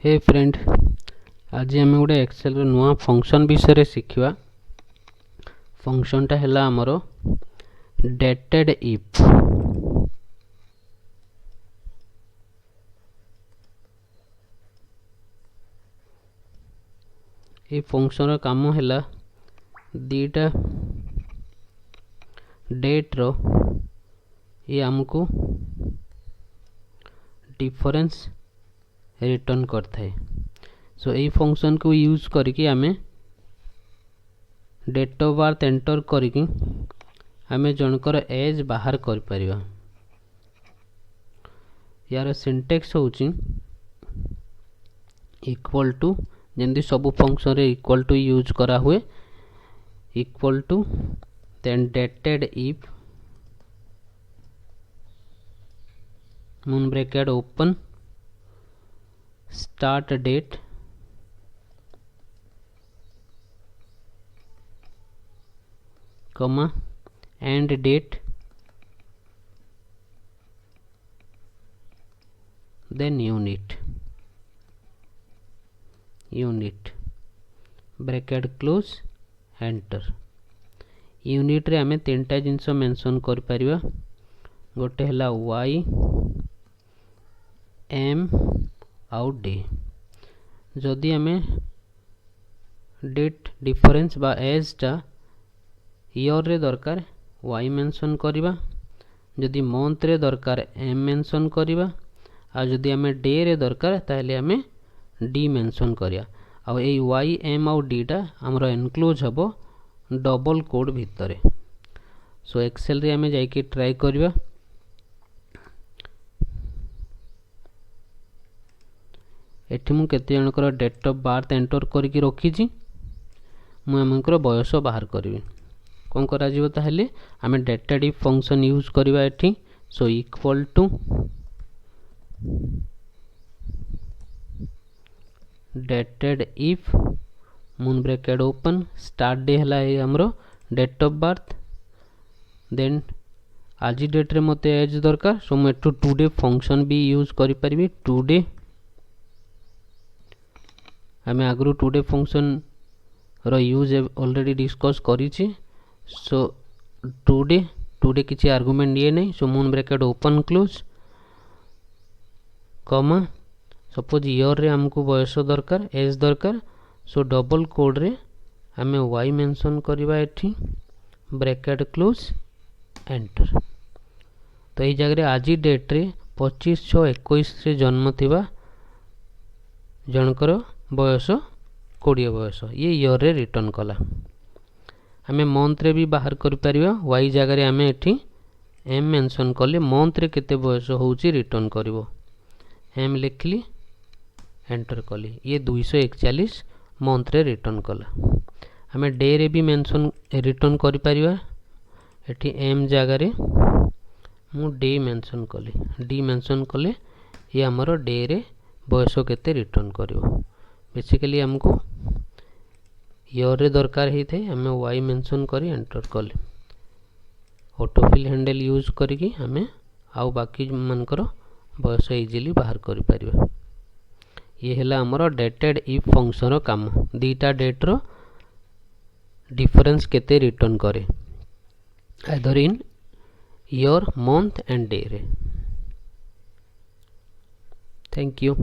हे friend, आज आम गोटे एक्सेल नुआ फंक्शन विषय शिखा। फंक्शनटा है आमर डेटेड इफ। ये फंक्शन काम है दीटा डेट रो ये आमको डिफरेंस रिटर्न करता है। सो ये फंक्शन को यूज करके आमे डेट ऑफ बर्थ एंटर करके आमे जनकर एज बाहर कर परिबा। यार सिंटेक्स होची इक्वल टू, जंदी सब फंक्शन रे इक्वल टू यूज करा हुए, equal to then dated if moon bracket open start date comma end date then unit bracket close enter। Unit रे आमे तीनटा जिनस मेंशन कर परिबा। गोटे हला y m आउ डे। जदि आमे डेट डिफरेंस बा एज टा ईयर रे दरकार y मेंशन करिबा, जदि मंथ रे दरकार m मेंशन करिबा, आ जदि आमे डे रे दरकार ताले आमे d मेंशन करिया। आ ए y m आउ d टा हमरो एनक्लोज हबो डबल कोड भितरे। सो एक्सेल रे आमे जाई कि ट्राई करिबा। एठी मु केते जनकर डेट ऑफ बर्थ एंटर करके रखी मु एमकर बयस बाहर करी। कौन करा जीवो ताहले आमे डेटेडिफ फंक्शन यूज करबा एठी। So equal to dated if moon bracket open start date हला ए हमरो डेट ऑफ बर्थ, देन आज डेट रे मते एज दरकार। सो मु एटू टुडे फंक्शन भी यूज करि परिबी। टुडे आमे आगरू टुडे फंक्शन रो यूज ऑलरेडी डिस्कस करी छी। सो टुडे किसी आर्गुमेंट दिए नहीं। So moon bracket open close comma suppose year रे हमको बयस दरकार एज दरकार। सो डबल कोड रे आमे y मेंशन करबा एठी ब्रैकेट क्लोज एंटर। तो ये जगह रे आज डेट रे 25/6/21 रे जन्म थिबा जनकर बयस 20 बयस ये ईयर रे रिटर्न कला। आमे मंथ रे भी बाहर कर परिबा। y जगह रे आमे एठी m मेंशन कले मंथ रे केते बयस होउची रिटर्न करिवो। m लिखली एंटर कली, ये 241 मंथ रे रिटर्न कला। आमे डे रे भी मेंशन रिटर्न कर परिबा। एठी m जगह रे मु डे मेंशन कली, d मेंशन कले ये हमरो डे रे बयस केते रिटर्न करिवो। बेसिकली हमको ईयर रे दरकार ही थे, हमें y मेंशन करी एंटर कले। ऑटोफिल हैंडल यूज करके हमें आउ बाकी मनकर बयस इजीली बाहर कर परिबा। ये हैला हमरो डेटेड इफ फंक्शन रो काम। दीटा डेट रो डिफरेंस केते रिटर्न करे either in year month and day रे। Thank you.